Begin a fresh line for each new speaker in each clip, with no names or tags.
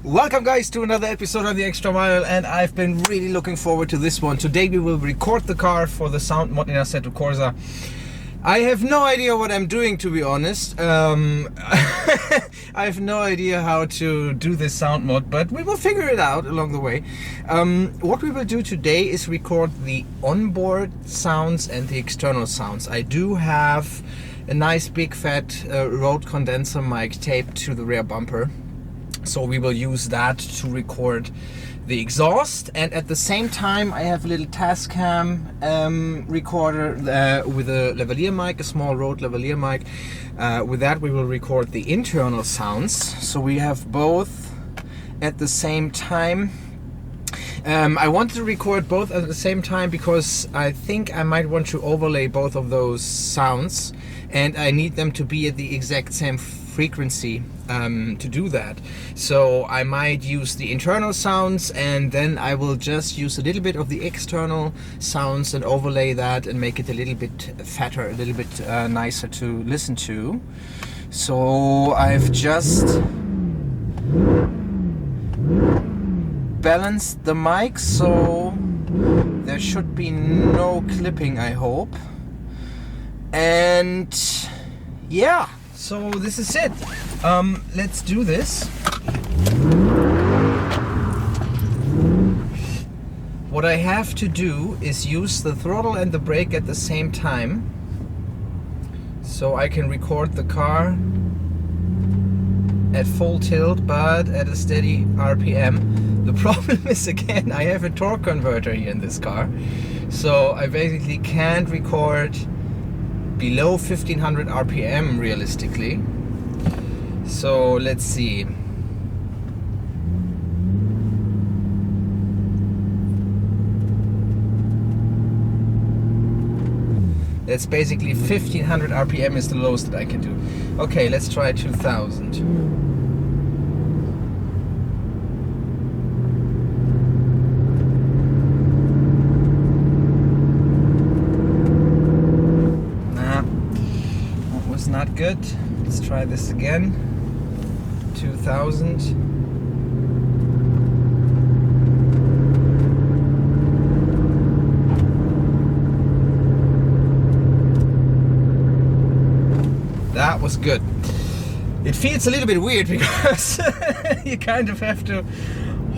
Welcome guys to another episode of the Extra Mile, and I've been really looking forward to this one. Today we will record the car for the sound mod in Assetto Corsa. I have no idea what I'm doing, to be honest. I have no idea how to do this sound mod, but we will figure it out along the way. What we will do today is record the onboard sounds and the external sounds. I do have a nice big fat road condenser mic taped to the rear bumper, so we will use that to record the exhaust. And at the same time I have a little Tascam recorder with a lavalier mic, a small Rode lavalier mic. With that we will record the internal sounds, so we have both at the same time. I wanted to record both at the same time because I think I might want to overlay both of those sounds, and I need them to be at the exact same frequency to do that. So I might use the internal sounds, and then I will just use a little bit of the external sounds and overlay that and make it a little bit fatter, a little bit nicer to listen to. So I've just balanced the mic, so there should be no clipping, I hope. And yeah, so this is it. Let's do this. What I have to do is use the throttle and the brake at the same time, so I can record the car at full tilt but at a steady RPM. The problem is, again, I have a torque converter here in this car, so I basically can't record below 1500 RPM realistically. So let's see. That's basically 1500 RPM is the lowest that I can do. Okay, let's try 2000. Not good. Let's try this again. 2000. That was good. It feels a little bit weird because you kind of have to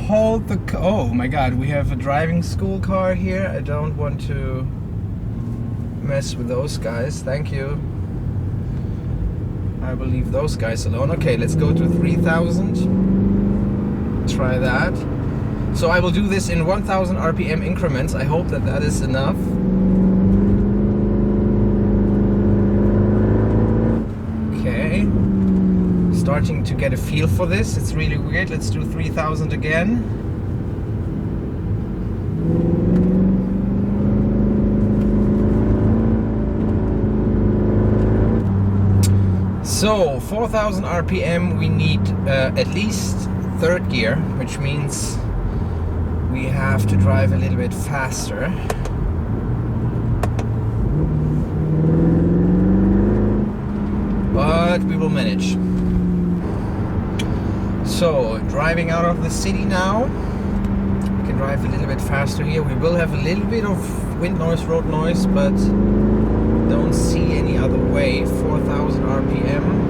hold the oh my god, we have a driving school car here. I don't want to mess with those guys. Thank you. I will leave those guys alone. Okay, let's go to 3000. Try that. So I will do this in 1000 RPM increments. I hope that that is enough. Okay. Starting to get a feel for this. It's really weird. Let's do 3000 again. So 4000 RPM, we need at least third gear, which means we have to drive a little bit faster. But we will manage. So driving out of the city now, we can drive a little bit faster here. We will have a little bit of wind noise, road noise, but don't see any other way. 4000 RPM.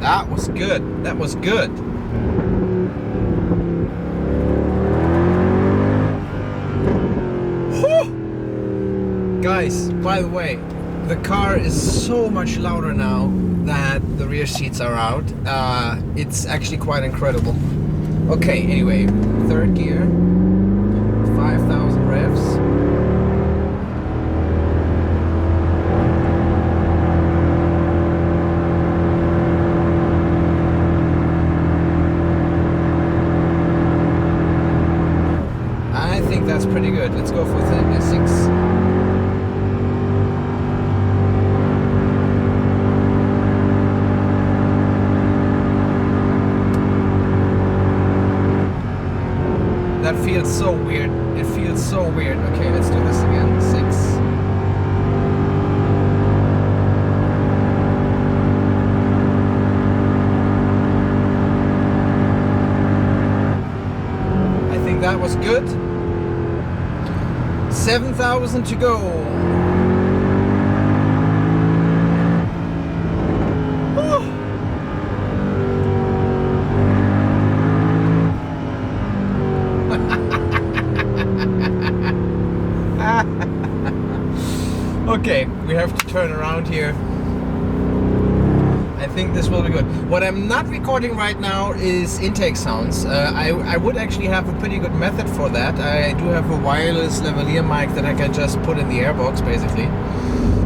That was good. That was good. Whew. Guys, by the way, the car is so much louder now that the rear seats are out. It's actually quite incredible. Okay, anyway, third gear, 5000 revs. I think that's pretty good. Let's go for 36. That feels so weird. It feels feels so weird. Okay, let's do this again. 6. I think that was good. 7,000 to go. Okay, we have to turn around here. I think this will be good. What I'm not recording right now is intake sounds. I would actually have a pretty good method for that. I do have a wireless lavalier mic that I can just put in the airbox, basically.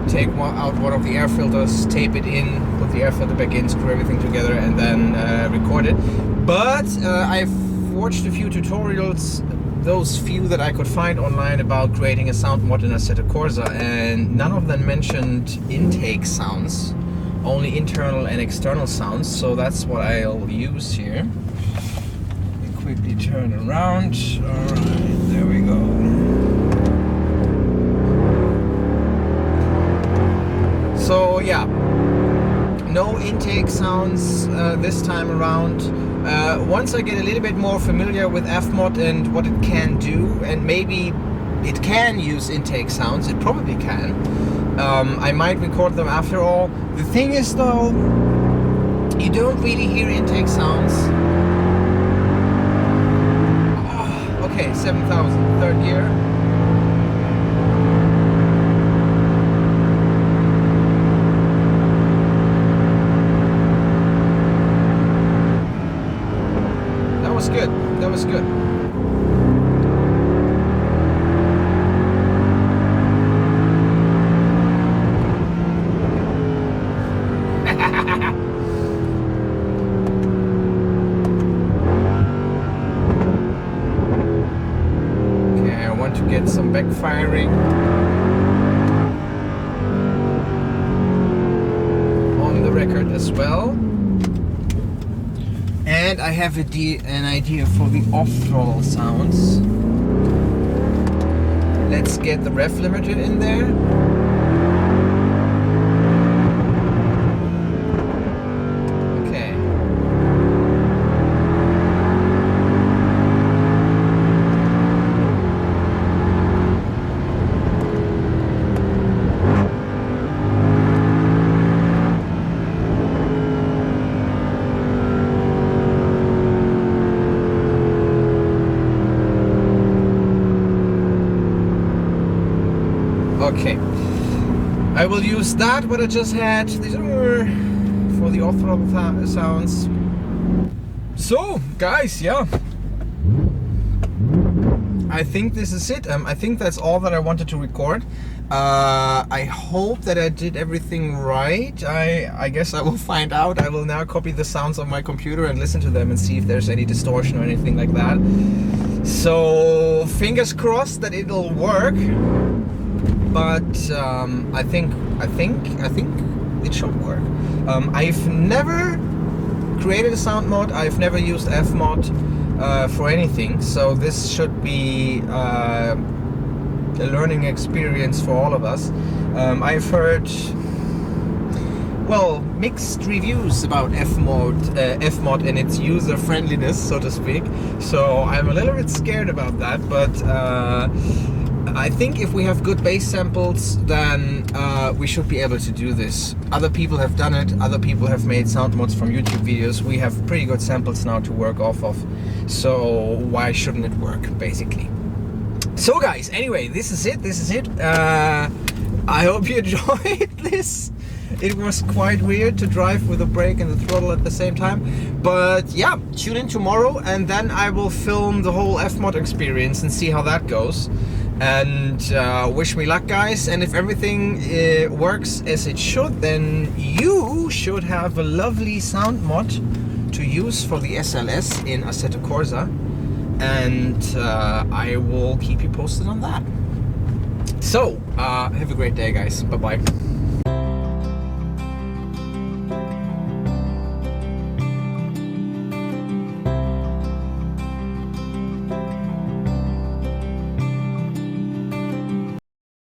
Take out one of the air filters, tape it in, put the air filter back in, screw everything together, and then record it. But I've watched a few tutorials, those few that I could find online, about creating a sound mod in Assetto Corsa, and none of them mentioned intake sounds, only internal and external sounds. So that's what I'll use here. Let me quickly turn around. Alright, there we go. So yeah, no intake sounds this time around. Once I get a little bit more familiar with Fmod and what it can do, and maybe it can use intake sounds, it probably can, I might record them after all. The thing is though, you don't really hear intake sounds. Oh, okay, 7,000, third gear. That was good. That was good. Okay, I want to get some backfiring on the record as well. And I have an idea for the off-throttle sounds. Let's get the ref limiter in there. Okay. Okay, I will use that what I just had. These are for the off-throttle sounds. So guys, yeah, I think this is it. I think that's all that I wanted to record. I hope that I did everything right. I guess I will find out. I will now copy the sounds on my computer and listen to them and see if there's any distortion or anything like that. So fingers crossed that it'll work. But I think it should work. I've never created a sound mod. I've never used Fmod for anything, so this should be a learning experience for all of us. I've heard, well, mixed reviews about Fmod and its user friendliness, so to speak. So I'm a little bit scared about that, but I think if we have good bass samples, then we should be able to do this. Other people have done it, other people have made sound mods from YouTube videos. We have pretty good samples now to work off of, so why shouldn't it work, basically? So guys, anyway, this is it. I hope you enjoyed this. It was quite weird to drive with the brake and the throttle at the same time, but yeah, tune in tomorrow and then I will film the whole Fmod experience and see how that goes. And wish me luck, guys, and if everything works as it should, then you should have a lovely sound mod to use for the SLS in Assetto Corsa, and I will keep you posted on that. So have a great day, guys. Bye bye.